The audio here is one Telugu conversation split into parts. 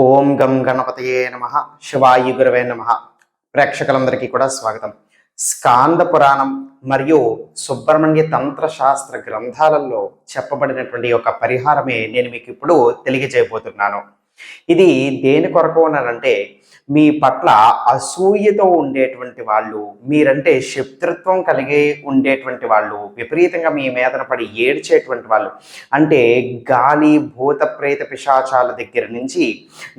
ఓం గం గణపతయే నమ శివాయి గురవే నమ. ప్రేక్షకులందరికీ కూడా స్వాగతం. స్కాంద పురాణం మరియు సుబ్రహ్మణ్య తంత్ర శాస్త్ర గ్రంథాలలో చెప్పబడినటువంటి ఒక పరిహారమే నేను మీకు ఇప్పుడు తెలియజేయబోతున్నాను. ఇది దేని కొరకు అనంటే, మీ పట్ల అసూయతో ఉండేటువంటి వాళ్ళు, మీరంటే శత్రుత్వం కలిగి ఉండేటువంటి వాళ్ళు, విపరీతంగా మీ మీదన పడి ఏడ్చేటువంటి వాళ్ళు, అంటే గాలి భూత ప్రేత పిశాచాల దగ్గర నుంచి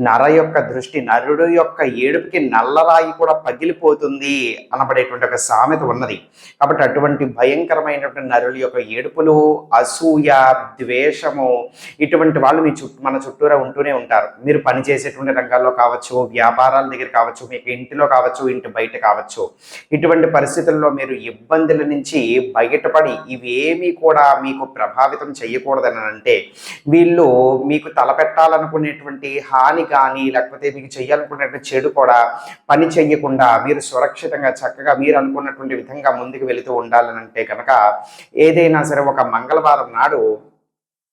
నర యొక్క దృష్టి, నరుడు యొక్క ఏడుపుకి నల్లరాయి కూడా పగిలిపోతుంది అనబడేటువంటి ఒక సామెత ఉన్నది. కాబట్టి అటువంటి భయంకరమైనటువంటి నరుల యొక్క ఏడుపులు, అసూయ, ద్వేషము, ఇటువంటి వాళ్ళు మన చుట్టూరా ఉంటూనే ఉంటారు. మీరు పనిచేసేటువంటి రంగాల్లో కావచ్చు, వ్యాపారాల దగ్గర కావచ్చు, మీకు ఇంటిలో కావచ్చు, ఇంటి బయట కావచ్చు, ఇటువంటి పరిస్థితుల్లో మీరు ఇబ్బందుల నుంచి బయటపడి ఇవేమీ కూడా మీకు ప్రభావితం చేయకూడదని అంటే, వీళ్ళు మీకు తలపెట్టాలనుకునేటువంటి హాని కానీ, లేకపోతే మీకు చేయాలనుకునేటువంటి చెడు కూడా పని చెయ్యకుండా మీరు సురక్షితంగా చక్కగా మీరు అనుకున్నటువంటి విధంగా ముందుకు వెళుతూ ఉండాలని అంటే కనుక, ఏదైనా సరే ఒక మంగళవారం నాడు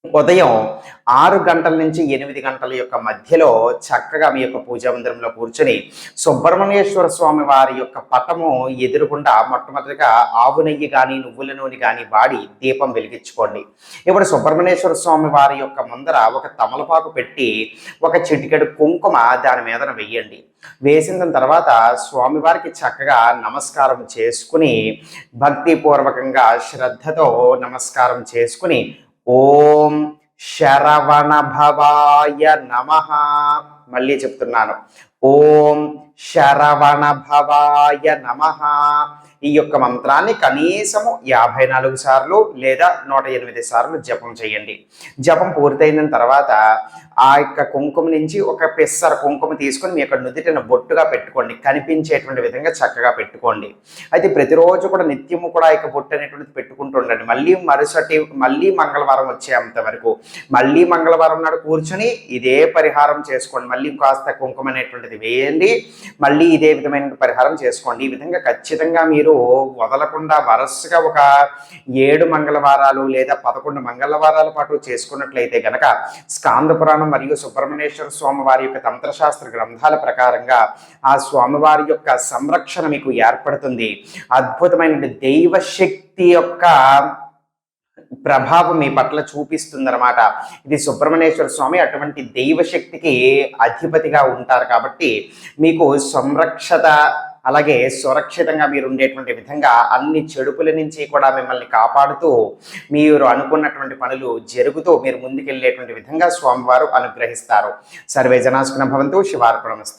ఉదయం 6 గంటల నుంచి 8 గంటల యొక్క మధ్యలో చక్కగా మీ యొక్క పూజా మందిరంలో కూర్చొని సుబ్రహ్మణ్యేశ్వర స్వామి వారి యొక్క పటము ఎదురుగుండా మొట్టమొదటిగా ఆవు నెయ్యి కానీ, నువ్వుల నూనె కానీ వాడి దీపం వెలిగించుకోండి. ఇప్పుడు సుబ్రహ్మణ్యేశ్వర స్వామి వారి యొక్క ముందర ఒక తమలపాకు పెట్టి ఒక చిటికెడు కుంకుమ దాని మీదన వెయ్యండి. వేసిన తర్వాత స్వామివారికి చక్కగా నమస్కారం చేసుకుని, భక్తిపూర్వకంగా శ్రద్ధతో నమస్కారం చేసుకుని, ఓం శరవణ భవాయ నమః, మళ్ళీ చెప్తున్నాను, ఓం శరవణ భవాయ నమః, ఈ యొక్క మంత్రాన్ని కనీసము 54 సార్లు లేదా 108 సార్లు జపం చేయండి. జపం పూర్తయిన తర్వాత ఆ యొక్క కుంకుమ నుంచి ఒక పెసర కుంకుమ తీసుకొని మీ యొక్క నుదిటిన బొట్టుగా పెట్టుకోండి. కనిపించేటువంటి విధంగా చక్కగా పెట్టుకోండి. అయితే ప్రతిరోజు కూడా నిత్యము కూడా ఆ యొక్క బొట్టు అనేటువంటిది పెట్టుకుంటూ ఉండండి. మళ్ళీ మంగళవారం వచ్చేంత వరకు, మళ్ళీ మంగళవారం నాడు కూర్చొని ఇదే పరిహారం చేసుకోండి. మళ్ళీ కాస్త కుంకుమ అనేటువంటిది వేయండి, మళ్ళీ ఇదే విధమైన పరిహారం చేసుకోండి. ఈ విధంగా ఖచ్చితంగా మీరు వదలకుండా వరుసగా ఒక 7 మంగళవారాలు లేదా 11 మంగళవారాల పాటు చేసుకున్నట్లయితే గనక స్కాంద పురాణం మరియు సుబ్రహ్మణ్యేశ్వర స్వామి వారి యొక్క తంత్రశాస్త్ర గ్రంథాల ప్రకారంగా ఆ స్వామివారి యొక్క సంరక్షణ మీకు ఏర్పడుతుంది. అద్భుతమైన దైవశక్తి యొక్క ప్రభావం మీ పట్ల చూపిస్తుందన్నమాట. ఇది సుబ్రహ్మణ్యేశ్వర స్వామి అటువంటి దైవశక్తికి అధిపతిగా ఉంటారు. కాబట్టి మీకు సంరక్షత, అలాగే సురక్షితంగా మీరు ఉండేటువంటి విధంగా అన్ని చెడుపుల నుంచి కూడా మిమ్మల్ని కాపాడుతూ, మీరు అనుకున్నటువంటి పనులు జరుగుతూ మీరు ముందుకెళ్ళేటువంటి విధంగా స్వామివారు అనుగ్రహిస్తారు. సర్వే జనాసుకున భవంతు. శివార్పణమస్తు.